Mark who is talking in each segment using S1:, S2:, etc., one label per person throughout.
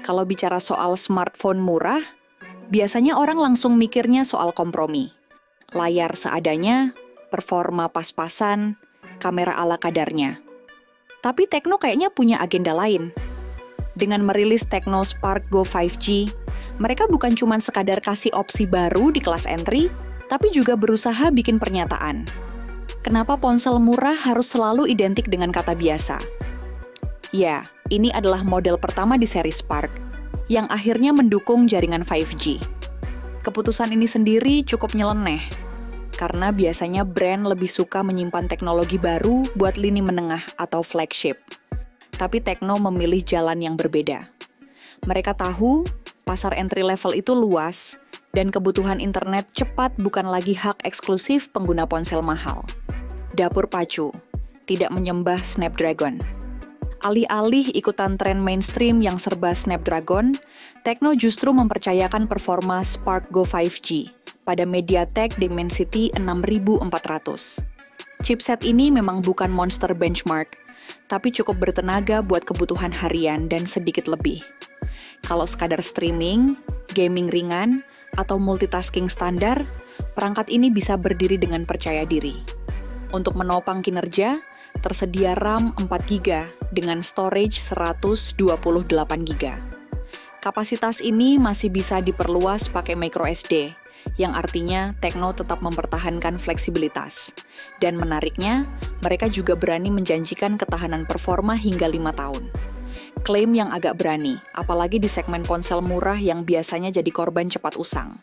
S1: Kalau bicara soal smartphone murah, biasanya orang langsung mikirnya soal kompromi. Layar seadanya, performa pas-pasan, kamera ala kadarnya. Tapi Tecno kayaknya punya agenda lain. Dengan merilis Tecno Spark Go 5G, mereka bukan cuma sekadar kasih opsi baru di kelas entry, tapi juga berusaha bikin pernyataan. Kenapa ponsel murah harus selalu identik dengan kata biasa? Ya, ini adalah model pertama di seri Spark, yang akhirnya mendukung jaringan 5G. Keputusan ini sendiri cukup nyeleneh, karena biasanya brand lebih suka menyimpan teknologi baru buat lini menengah atau flagship. Tapi Tecno memilih jalan yang berbeda. Mereka tahu pasar entry level itu luas, dan kebutuhan internet cepat bukan lagi hak eksklusif pengguna ponsel mahal. Dapur pacu, tidak menyembah Snapdragon. Alih-alih ikutan tren mainstream yang serba Snapdragon, Tecno justru mempercayakan performa Spark Go 5G pada MediaTek Dimensity 6400. Chipset ini memang bukan monster benchmark, tapi cukup bertenaga buat kebutuhan harian dan sedikit lebih. Kalau sekadar streaming, gaming ringan, atau multitasking standar, perangkat ini bisa berdiri dengan percaya diri. Untuk menopang kinerja, tersedia RAM 4GB dengan storage 128GB. Kapasitas ini masih bisa diperluas pakai microSD, yang artinya Tecno tetap mempertahankan fleksibilitas. Dan menariknya, mereka juga berani menjanjikan ketahanan performa hingga 5 tahun. Klaim yang agak berani, apalagi di segmen ponsel murah yang biasanya jadi korban cepat usang.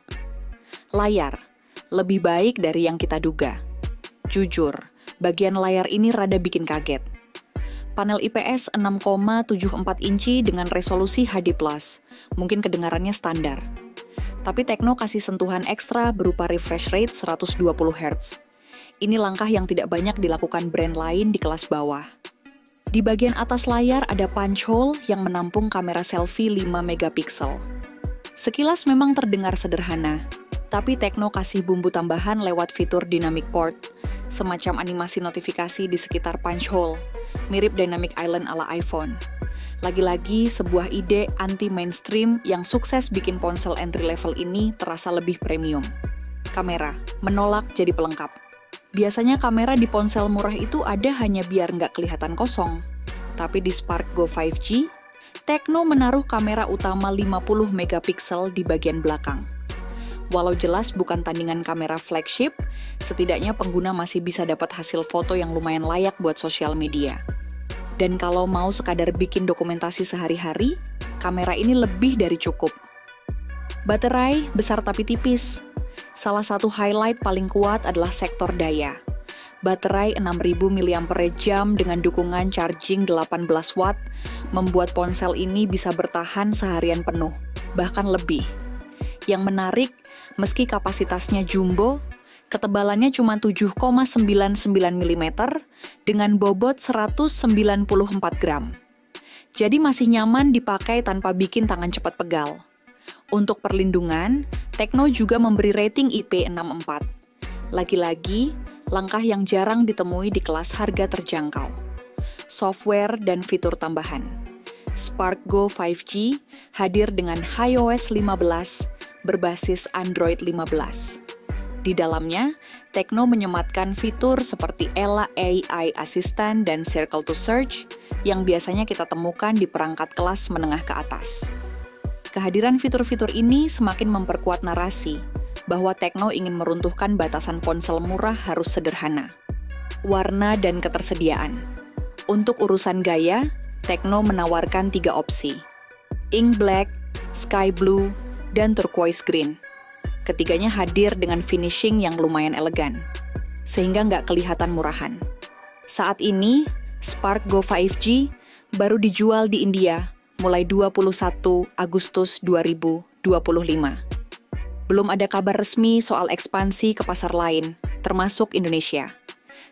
S1: Layar, lebih baik dari yang kita duga. Jujur, bagian layar ini rada bikin kaget. Panel IPS 6,74 inci dengan resolusi HD+, mungkin kedengarannya standar. Tapi Tecno kasih sentuhan ekstra berupa refresh rate 120 Hz. Ini langkah yang tidak banyak dilakukan brand lain di kelas bawah. Di bagian atas layar ada punch hole yang menampung kamera selfie 5 megapiksel. Sekilas memang terdengar sederhana, tapi Tecno kasih bumbu tambahan lewat fitur dynamic port, semacam animasi notifikasi di sekitar punch hole, mirip dynamic island ala iPhone. Lagi-lagi, sebuah ide anti-mainstream yang sukses bikin ponsel entry-level ini terasa lebih premium. Kamera, menolak jadi pelengkap. Biasanya kamera di ponsel murah itu ada hanya biar nggak kelihatan kosong. Tapi di Spark Go 5G, Tecno menaruh kamera utama 50 megapiksel di bagian belakang. Walau jelas bukan tandingan kamera flagship, setidaknya pengguna masih bisa dapat hasil foto yang lumayan layak buat sosial media. Dan kalau mau sekadar bikin dokumentasi sehari-hari, kamera ini lebih dari cukup. Baterai besar tapi tipis. Salah satu highlight paling kuat adalah sektor daya. Baterai 6000 mAh dengan dukungan charging 18 watt membuat ponsel ini bisa bertahan seharian penuh, bahkan lebih. Yang menarik, meski kapasitasnya jumbo, ketebalannya cuma 7,99 mm dengan bobot 194 gram. Jadi masih nyaman dipakai tanpa bikin tangan cepat pegal. Untuk perlindungan, Tecno juga memberi rating IP64. Lagi-lagi, langkah yang jarang ditemui di kelas harga terjangkau. Software dan fitur tambahan. Spark Go 5G hadir dengan iOS 15 berbasis Android 15. Di dalamnya, Tecno menyematkan fitur seperti Ella AI Assistant dan Circle to Search yang biasanya kita temukan di perangkat kelas menengah ke atas. Kehadiran fitur-fitur ini semakin memperkuat narasi bahwa Tecno ingin meruntuhkan batasan ponsel murah harus sederhana. Warna dan ketersediaan. Untuk urusan gaya, Tecno menawarkan 3 opsi: Ink Black, Sky Blue, dan Turquoise Green. Ketiganya hadir dengan finishing yang lumayan elegan, sehingga nggak kelihatan murahan. Saat ini, Spark Go 5G baru dijual di India mulai 21 Agustus 2025. Belum ada kabar resmi soal ekspansi ke pasar lain, termasuk Indonesia.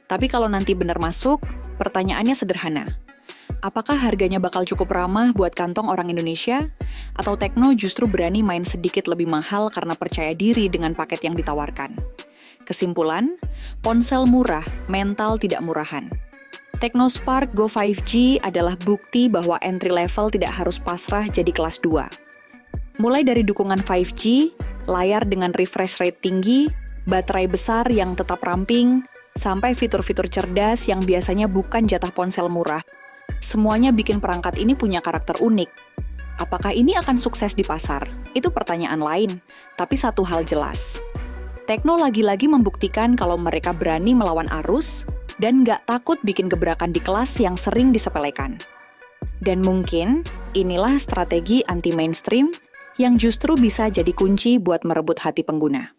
S1: Tapi kalau nanti benar masuk, pertanyaannya sederhana. Apakah harganya bakal cukup ramah buat kantong orang Indonesia? Atau Tecno justru berani main sedikit lebih mahal karena percaya diri dengan paket yang ditawarkan? Kesimpulan, ponsel murah, mental tidak murahan. Technospark Go 5G adalah bukti bahwa entry level tidak harus pasrah jadi kelas 2. Mulai dari dukungan 5G, layar dengan refresh rate tinggi, baterai besar yang tetap ramping, sampai fitur-fitur cerdas yang biasanya bukan jatah ponsel murah. Semuanya bikin perangkat ini punya karakter unik. Apakah ini akan sukses di pasar? Itu pertanyaan lain, tapi satu hal jelas. Tekno lagi-lagi membuktikan kalau mereka berani melawan arus, dan nggak takut bikin gebrakan di kelas yang sering disepelekan. Dan mungkin inilah strategi anti-mainstream yang justru bisa jadi kunci buat merebut hati pengguna.